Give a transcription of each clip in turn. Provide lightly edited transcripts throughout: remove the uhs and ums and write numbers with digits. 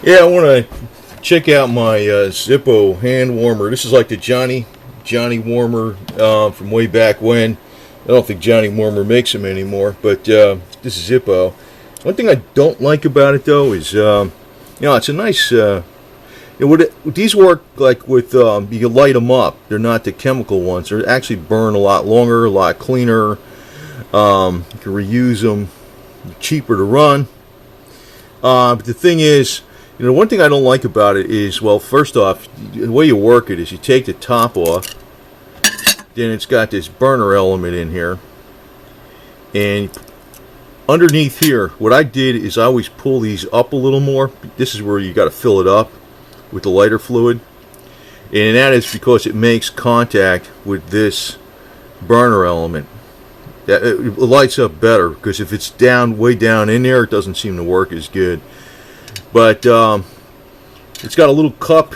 Yeah, I want to check out my ZIPPO hand warmer. This is like the Johnny warmer from way back when. I don't think Johnny Warmer makes them anymore, but this is ZIPPO. One thing I don't like about it though is, it's a nice. These work like with you can light them up. They're not the chemical ones. They actually burn a lot longer, a lot cleaner. You can reuse them. Cheaper to run. But the thing is, one thing I don't like about it is, well, first off, the way you work it is you take the top off, then it's got this burner element in here, and underneath here, what I did is I always pull these up a little more. This is where you got to fill it up with the lighter fluid, and that is because it makes contact with this burner element. It lights up better, because if it's way down in there, it doesn't seem to work as good. But it's got a little cup.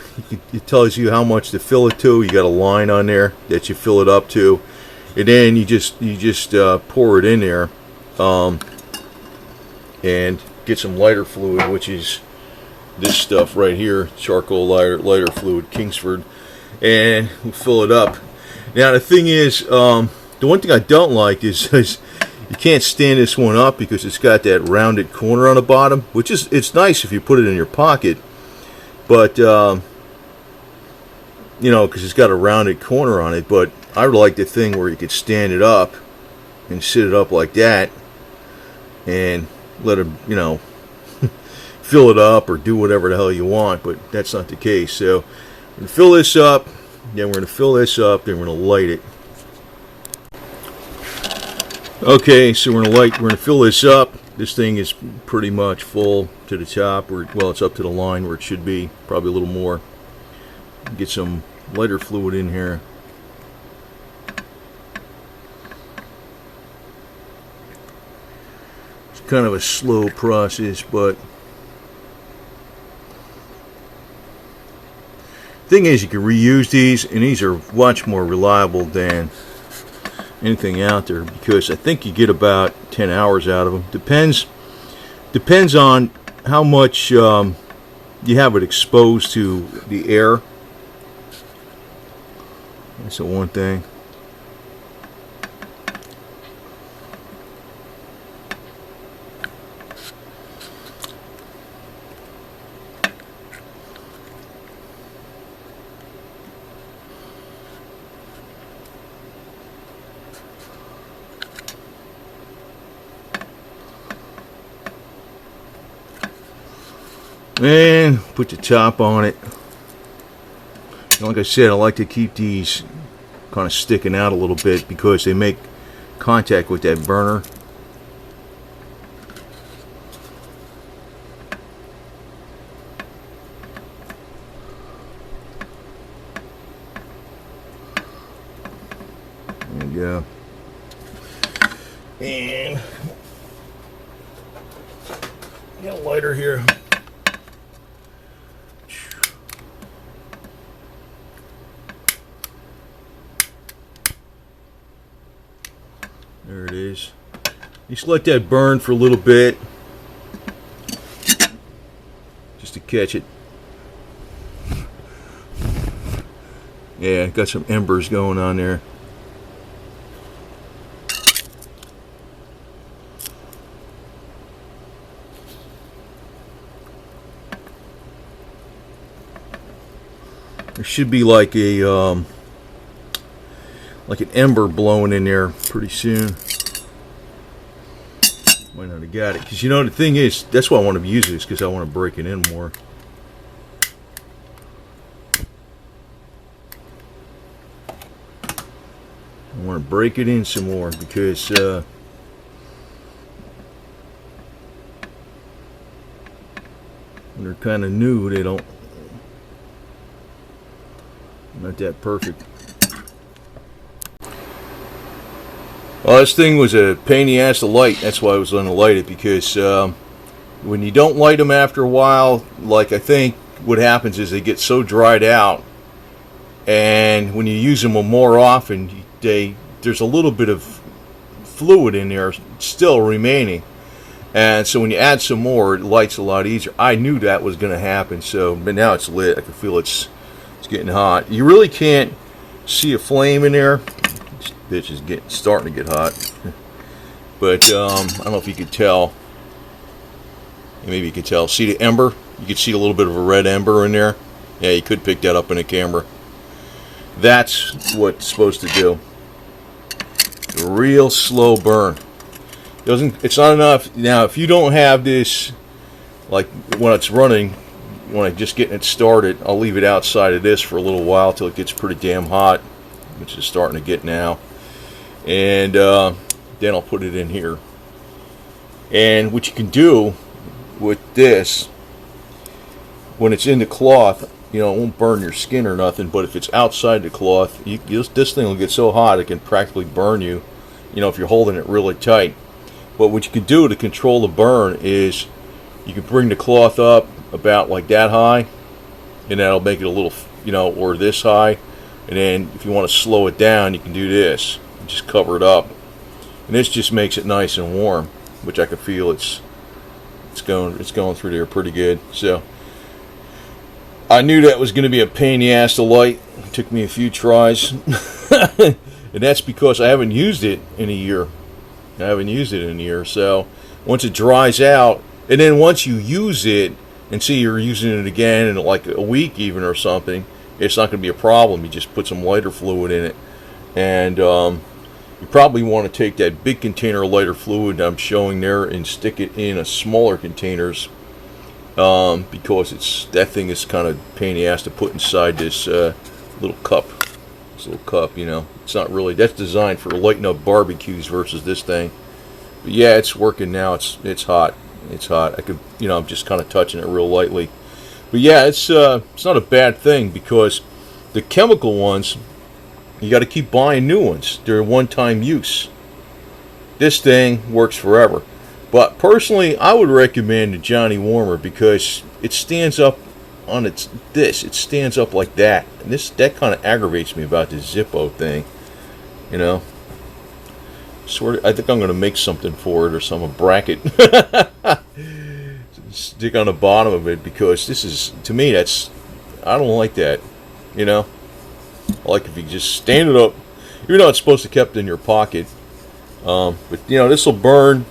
It tells you how much to fill it to. You got a line on there that you fill it up to, and then you just pour it in there, and get some lighter fluid, which is this stuff right here, charcoal lighter fluid, Kingsford, and we'll fill it up. Now the thing is, the one thing I don't like is you can't stand this one up because it's got that rounded corner on the bottom, which is, it's nice if you put it in your pocket, but because it's got a rounded corner on it. But I would like the thing where you could stand it up and sit it up like that and let it, fill it up or do whatever the hell you want. But that's not the case. So we're gonna fill this up, then we're gonna fill this up, then we're gonna light it. Okay, so we're gonna fill this up. This thing is pretty much full to the top, or well, it's up to the line where it should be, probably a little more. Get some lighter fluid in here. It's kind of a slow process, but thing is, you can reuse these, and these are much more reliable than anything out there, because I think you get about 10 hours out of them. Depends on how much you have it exposed to the air. That's the one thing. And put the top on it. Like I said, I like to keep these kind of sticking out a little bit because they make contact with that burner. There we go. And get a lighter here. There it is. Just let that burn for a little bit, just to catch it. Yeah, got some embers going on there. There should be like a like an ember blowing in there pretty soon. Might not have got it, because the thing is, that's why I want to use this, because I want to break it in more. I want to break it in some more, because when they're kind of new, they don't, not that perfect. Well, this thing was a pain in the ass to light. That's why I was going to light it, because when you don't light them after a while, like I think what happens is they get so dried out, and when you use them more often, there's a little bit of fluid in there still remaining, And so when you add some more, it lights a lot easier. I knew that was going to happen, so but now it's lit. I can feel it's getting hot. You really can't see a flame in there. This bitch is starting to get hot. But I don't know if you could tell. Maybe you could tell. See the ember? You could see a little bit of a red ember in there. Yeah, you could pick that up in the camera. That's what it's supposed to do. A real slow burn. It's not enough. Now, if you don't have this, like when it's running, when I'm just getting it started, I'll leave it outside of this for a little while till it gets pretty damn hot, which is starting to get now. And then I'll put it in here. And what you can do with this, when it's in the cloth, you know, it won't burn your skin or nothing, but if it's outside the cloth, this thing will get so hot it can practically burn you, you know, if you're holding it really tight. But what you can do to control the burn is you can bring the cloth up about like that high, and that'll make it a little, you know, or this high. And then if you want to slow it down, you can do this. Just cover it up. And this just makes it nice and warm, which I can feel it's going through there pretty good. So I knew that was going to be a pain in the ass to light. It took me a few tries. And that's because I haven't used it in a year. So once it dries out, and then once you use it and see you're using it again in like a week even or something, it's not going to be a problem. You just put some lighter fluid in it. And you probably want to take that big container of lighter fluid that I'm showing there and stick it in a smaller containers, because that thing is kind of pain in the ass to put inside this little cup. This little cup, you know, it's not really, that's designed for lighting up barbecues versus this thing. But yeah, it's working now. It's hot. It's hot. I could, you know, I'm just kind of touching it real lightly. But yeah, it's not a bad thing, because the chemical ones, you got to keep buying new ones. They're one-time use. This thing works forever. But personally, I would recommend the Johnny Warmer because it stands up on it stands up like that. And that kind of aggravates me about this Zippo thing. You know, I think I'm going to make something for it or some bracket. Stick on the bottom of it, because this is, to me, I don't like that. You know, I like if you just stand it up, even though it's supposed to be kept in your pocket. But you know, this will burn.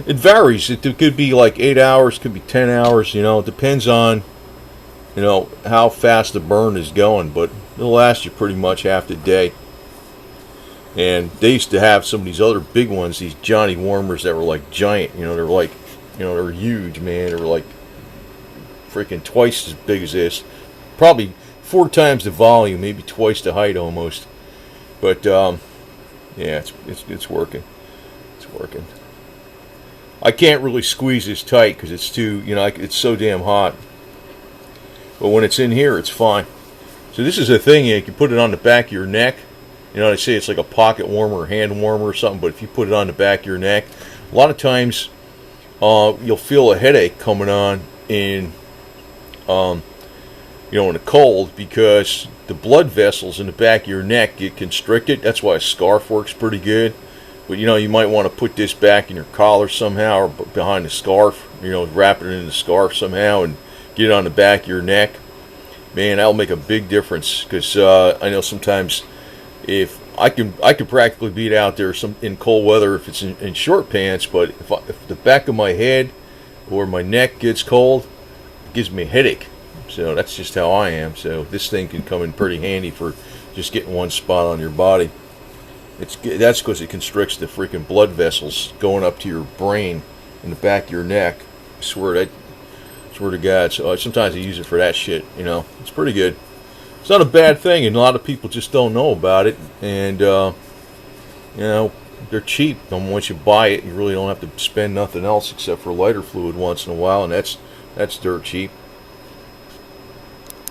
It varies. It could be like 8 hours, could be 10 hours. You know, it depends on, you know, how fast the burn is going. But it'll last you pretty much half the day. And they used to have some of these other big ones, these Johnny Warmers that were like giant. You know, they're like, you know, they're huge, man. They're like freaking twice as big as this. Probably 4 times the volume, maybe twice the height almost. But yeah, it's working. It's working. I can't really squeeze this tight because it's too, you know, it's so damn hot. But when it's in here, it's fine. So this is a thing, you can put it on the back of your neck. You know, they say it's like a pocket warmer or hand warmer or something, but if you put it on the back of your neck, a lot of times you'll feel a headache coming on in, you know, in the cold, because the blood vessels in the back of your neck get constricted. That's why a scarf works pretty good. But you know, you might want to put this back in your collar somehow, or behind the scarf. You know, wrap it in the scarf somehow and get it on the back of your neck. Man, that'll make a big difference. Because I know sometimes, if I could practically beat out there in cold weather if it's in short pants. But if the back of my head or my neck gets cold, it gives me a headache. So that's just how I am. So this thing can come in pretty handy for just getting one spot on your body. That's because it constricts the freaking blood vessels going up to your brain in the back of your neck. I swear to God. So sometimes I use it for that shit. You know, it's pretty good. It's not a bad thing, and a lot of people just don't know about it. And you know, they're cheap. And once you buy it, you really don't have to spend nothing else except for lighter fluid once in a while, and that's dirt cheap.